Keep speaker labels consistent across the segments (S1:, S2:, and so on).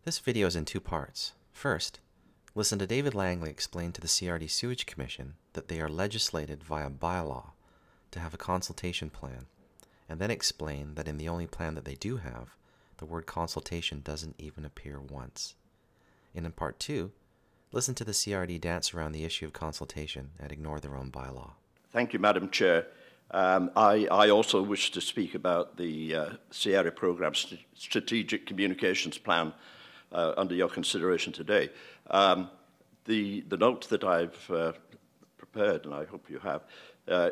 S1: This video is in two parts. First, listen to David Langley explain to the CRD Sewage Commission that they are legislated via bylaw to have a consultation plan, and then explain that in the only plan that they do have, the word consultation doesn't even appear once. And in part two, listen to the CRD dance around the issue of consultation and ignore their own bylaw.
S2: Thank you, Madam Chair. I also wish to speak about the Sierra Programme Strategic Communications Plan under your consideration today. The note that I've prepared, and I hope you have,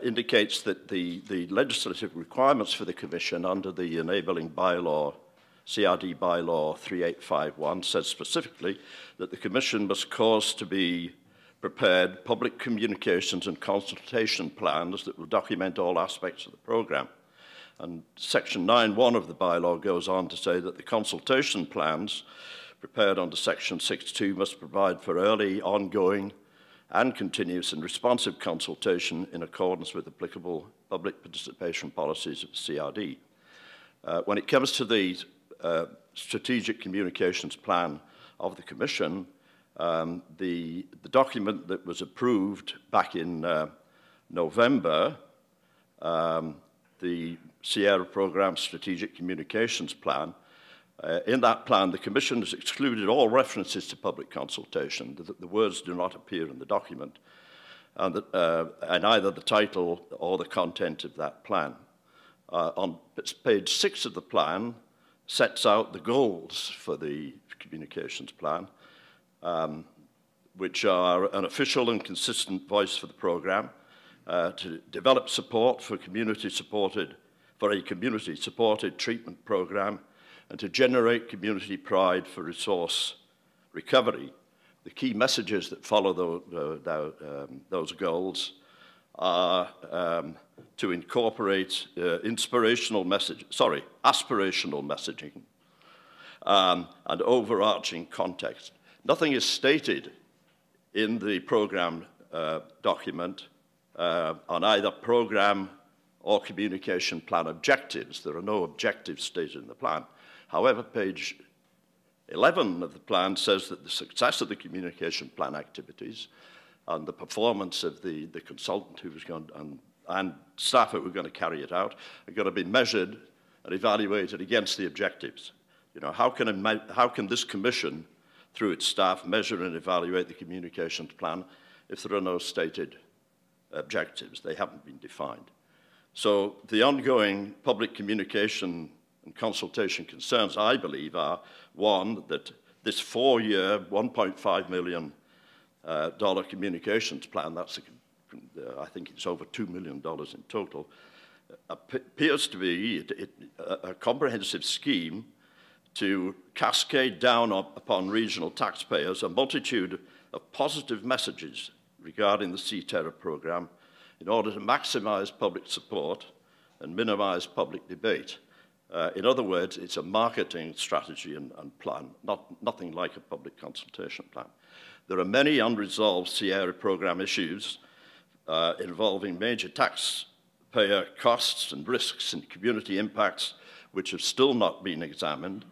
S2: indicates that the legislative requirements for the Commission under the enabling bylaw, CRD Bylaw 3851, says specifically that the Commission must cause to be prepared public communications and consultation plans that will document all aspects of the programme. And Section 9.1 of the bylaw goes on to say that the consultation plans prepared under Section 6.2 must provide for early, ongoing, and continuous and responsive consultation in accordance with applicable public participation policies of the CRD. When it comes to the Strategic Communications Plan of the Commission, the document that was approved back in November, the Sierra Programme Strategic Communications Plan, in that plan, the Commission has excluded all references to public consultation. The words do not appear in the document, and either the title or the content of that plan. On page 6 of the plan sets out the goals for the communications plan, which are an official and consistent voice for the programme, to develop support for a community-supported treatment programme, and to generate community pride for resource recovery. The key messages that follow those goals are to incorporate aspirational messaging and overarching context. Nothing is stated in the programme document on either programme or communication plan objectives. There are no objectives stated in the plan. However, page 11 of the plan says that the success of the communication plan activities and the performance of the consultant who was going and staff who were going to carry it out are going to be measured and evaluated against the objectives. You know, how can this commission, through its staff, measure and evaluate the communications plan if there are no stated objectives? They haven't been defined. So the ongoing public communication and consultation concerns, I believe, are, one, that this 4-year, $1.5 million communications plan, I think it's over $2 million in total, appears to be a comprehensive scheme to cascade down upon regional taxpayers a multitude of positive messages regarding the CTERA programme in order to maximise public support and minimise public debate. In other words, it's a marketing strategy and plan, nothing like a public consultation plan. There are many unresolved Sierra programme issues involving major taxpayer costs and risks and community impacts which have still not been examined.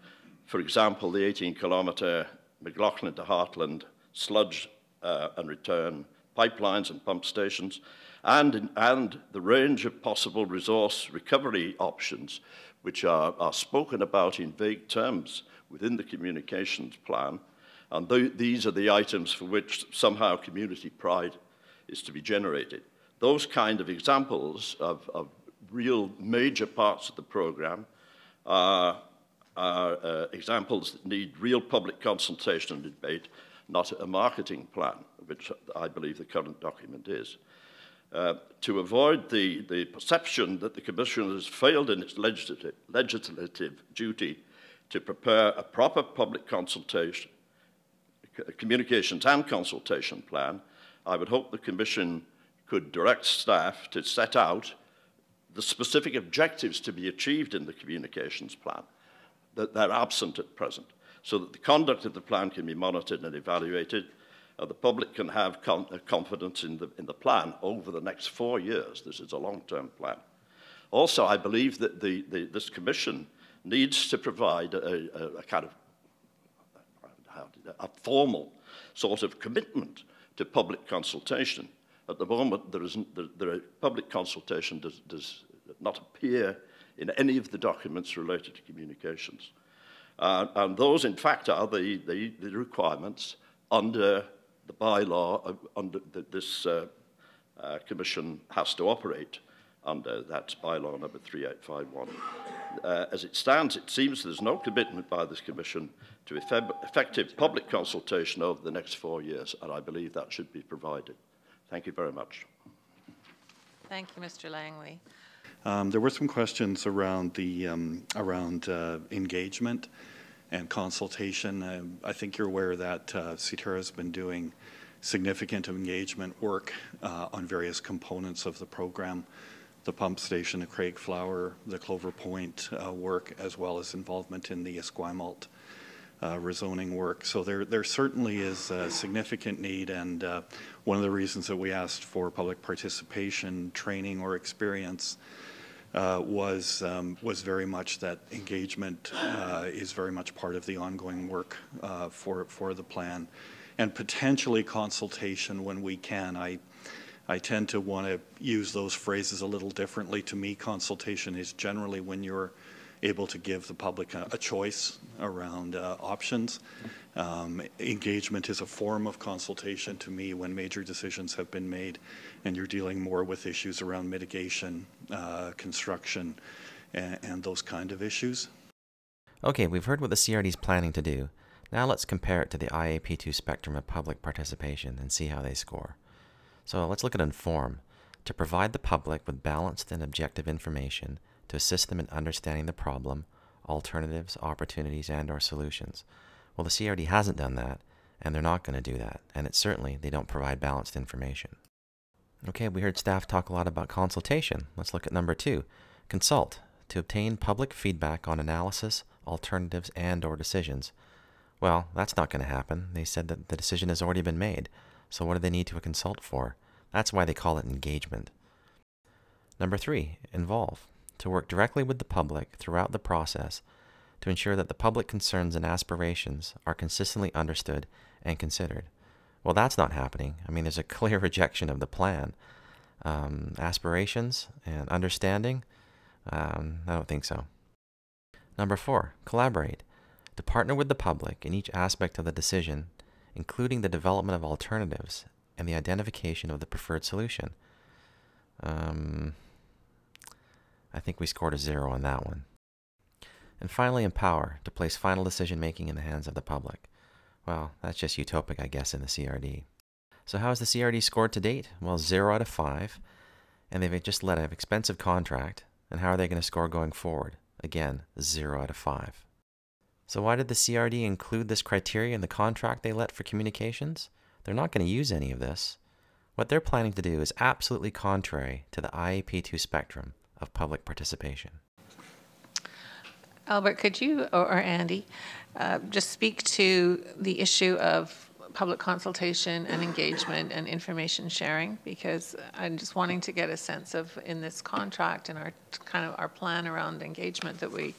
S2: For example, the 18-kilometre McLaughlin to Heartland sludge and return pipelines and pump stations, and the range of possible resource recovery options which are spoken about in vague terms within the communications plan. And these are the items for which somehow community pride is to be generated. Those kind of examples of real major parts of the programme are examples that need real public consultation and debate, not a marketing plan, which I believe the current document is. To avoid the perception that the Commission has failed in its legislative duty to prepare a proper public consultation, communications and consultation plan, I would hope the Commission could direct staff to set out the specific objectives to be achieved in the communications plan that they're absent at present, so that the conduct of the plan can be monitored and evaluated. The public can have confidence in the plan over the next 4 years. This is a long-term plan. Also, I believe that this Commission needs to provide a kind of a formal sort of commitment to public consultation. At the moment, public consultation does not appear in any of the documents related to communications. And those, in fact, are the requirements under the bylaw under this Commission has to operate under. That's bylaw number 3851. As it stands, it seems there's no commitment by this Commission to effective public consultation over the next 4 years, and I believe that should be provided. Thank you very much.
S3: Thank you, Mr. Langley.
S4: There were some questions around the engagement and consultation. I think you're aware that CTERA has been doing significant engagement work on various components of the program, the pump station, the Craigflower, the Clover Point work, as well as involvement in the Esquimalt rezoning work. So there certainly is a significant need, and one of the reasons that we asked for public participation, training, or experience was very much that engagement is very much part of the ongoing work for the plan, and potentially consultation when we can. I tend to want to use those phrases a little differently. To me, consultation is generally when you're able to give the public a choice around options. Engagement is a form of consultation to me when major decisions have been made and you're dealing more with issues around mitigation, construction, and those kind of issues.
S1: Okay, we've heard what the CRD is planning to do. Now let's compare it to the IAP2 spectrum of public participation and see how they score. So let's look at Inform. To provide the public with balanced and objective information to assist them in understanding the problem, alternatives, opportunities, and/or solutions. Well, the CRD hasn't done that, and they're not going to do that, and they don't provide balanced information. Okay, we heard staff talk a lot about consultation. Let's look at number 2. Consult. To obtain public feedback on analysis, alternatives, and/or decisions. Well, that's not going to happen. They said that the decision has already been made, so what do they need to consult for? That's why they call it engagement. Number 3. Involve. To work directly with the public throughout the process to ensure that the public concerns and aspirations are consistently understood and considered. Well, that's not happening. I mean, there's a clear rejection of the plan. Aspirations and understanding, I don't think so. Number 4, collaborate. To partner with the public in each aspect of the decision, including the development of alternatives and the identification of the preferred solution. I think we scored a 0 on that one. And finally, empower, to place final decision-making in the hands of the public. Well, that's just utopic, I guess, in the CRD. So how has the CRD scored to date? Well, 0 out of 5, and they've just let an expensive contract, and how are they going to score going forward? Again, 0 out of 5. So why did the CRD include this criteria in the contract they let for communications? They're not going to use any of this. What they're planning to do is absolutely contrary to the IAP2 spectrum of public participation.
S3: Albert, could you, or Andy, just speak to the issue of public consultation and engagement and information sharing? Because I'm just wanting to get a sense of, in this contract and our plan around engagement, that we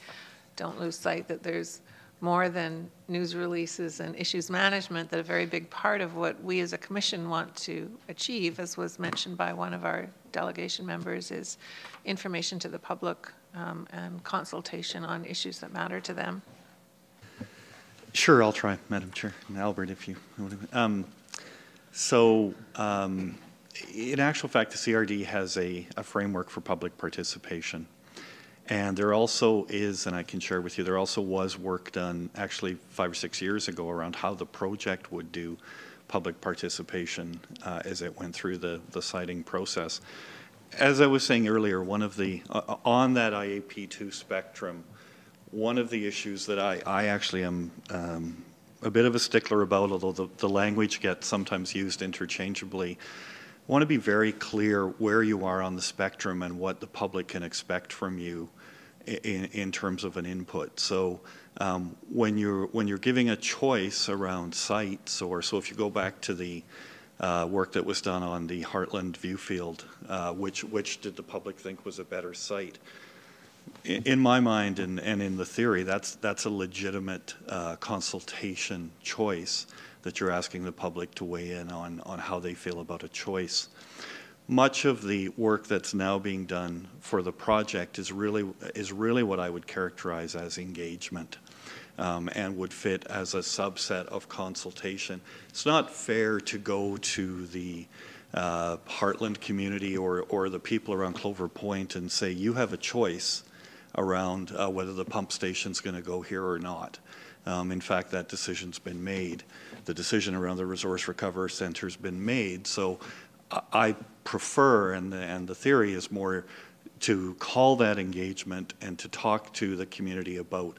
S3: don't lose sight that there's more than news releases and issues management, that a very big part of what we as a commission want to achieve, as was mentioned by one of our delegation members, is information to the public and consultation on issues that matter to them.
S4: Sure, I'll try, Madam Chair. And Albert, if you want to. In actual fact, the CRD has a framework for public participation. And there also is, and I can share with you, there also was work done actually 5 or 6 years ago around how the project would do public participation as it went through the siting process. As I was saying earlier, one of the, on that IAP2 spectrum, one of the issues that I actually am a bit of a stickler about, although the language gets sometimes used interchangeably, I want to be very clear where you are on the spectrum and what the public can expect from you in terms of an input. So when you're giving a choice around sites, or so if you go back to the work that was done on the Heartland Viewfield, which did the public think was a better site? in my mind and in the theory, that's a legitimate consultation choice that you're asking the public to weigh in on how they feel about a choice. Much of the work that's now being done for the project is really what I would characterize as engagement, and would fit as a subset of consultation. It's not fair to go to the Heartland community or the people around Clover Point and say, you have a choice around whether the pump station's going to go here or not. In fact, that decision's been made. The decision around the Resource Recovery Center's been made. So I prefer, and the theory is more to call that engagement and to talk to the community about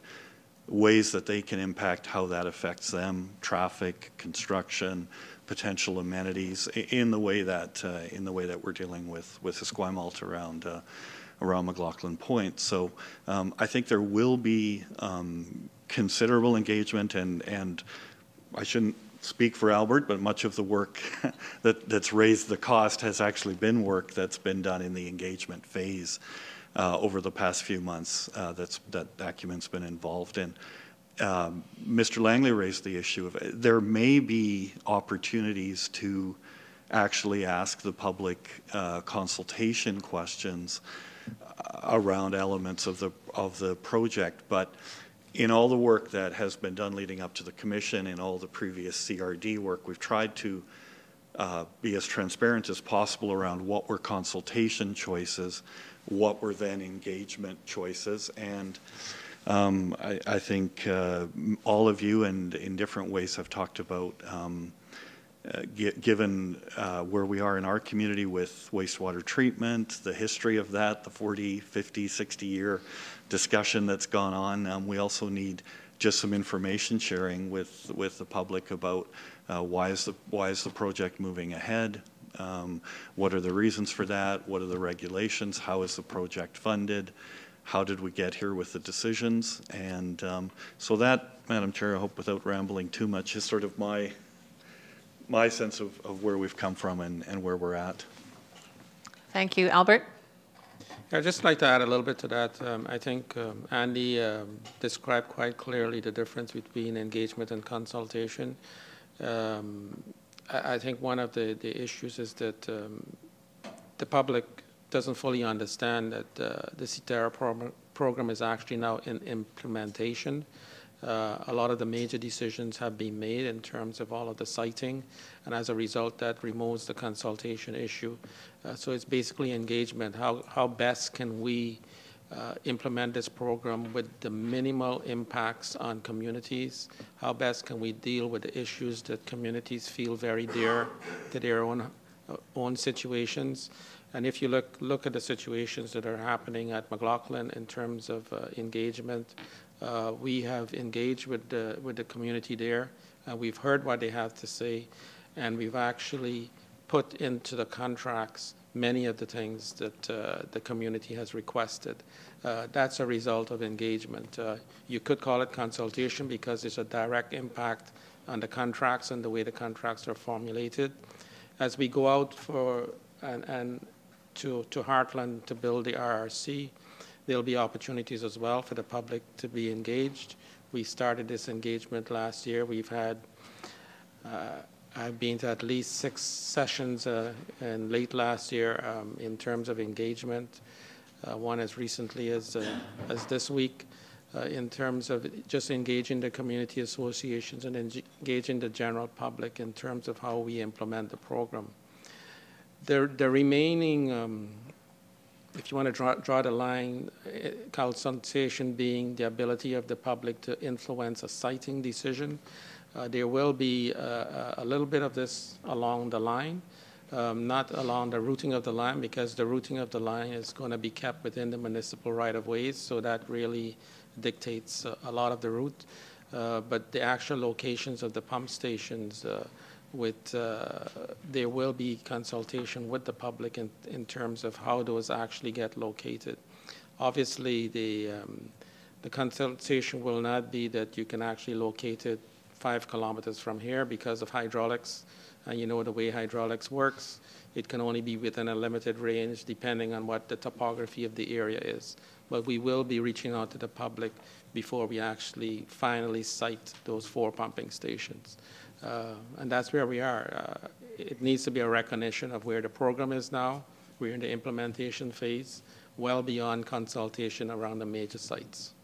S4: ways that they can impact how that affects them, traffic, construction, potential amenities, in the way that we're dealing with Esquimalt around McLaughlin Point. So I think there will be considerable engagement, and I shouldn't speak for Albert, but much of the work that's raised the cost has actually been work that's been done in the engagement phase over the past few months that Acumen's been involved in. Mr. Langley raised the issue of there may be opportunities to actually ask the public consultation questions around elements of the project, but in all the work that has been done leading up to the commission, in all the previous CRD work, we've tried to be as transparent as possible around what were consultation choices, what were then engagement choices, and I think all of you, and in different ways, have talked about given where we are in our community with wastewater treatment, the history of that, the 40, 50, 60-year discussion that's gone on. We also need just some information sharing with the public about why is the project moving ahead, what are the reasons for that, what are the regulations, how is the project funded, how did we get here with the decisions, and so that, Madam Chair, I hope without rambling too much, is sort of my sense of where we've come from and where we're at.
S3: Thank you. Albert?
S5: I'd just like to add a little bit to that. I think Andy described quite clearly the difference between engagement and consultation. I think one of the issues is that the public doesn't fully understand that the CITERA program is actually now in implementation. A lot of the major decisions have been made in terms of all of the siting, and as a result, that removes the consultation issue. So it's basically engagement. How best can we implement this program with the minimal impacts on communities? How best can we deal with the issues that communities feel very dear to their own situations? And if you look at the situations that are happening at McLaughlin in terms of engagement, we have engaged with the community there. We've heard what they have to say, and we've actually put into the contracts many of the things that the community has requested. That's a result of engagement. You could call it consultation because it's a direct impact on the contracts and the way the contracts are formulated. As we go out to Heartland to build the RRC, there'll be opportunities as well for the public to be engaged. We started this engagement last year. We've had, I've been to at least 6 sessions and late last year in terms of engagement. One as recently as this week in terms of just engaging the community associations and engaging the general public in terms of how we implement the program. The remaining, if you want to draw the line, consultation being the ability of the public to influence a siting decision, there will be a little bit of this along the line, not along the routing of the line, because the routing of the line is going to be kept within the municipal right-of-ways, so that really dictates a lot of the route. But the actual locations of the pump stations, there will be consultation with the public in terms of how those actually get located. Obviously, the consultation will not be that you can actually locate it 5 kilometers from here because of hydraulics. And you know the way hydraulics works, it can only be within a limited range depending on what the topography of the area is. But we will be reaching out to the public before we actually finally site those 4 pumping stations. And that's where we are. It needs to be a recognition of where the program is now. We're in the implementation phase, well beyond consultation around the major sites.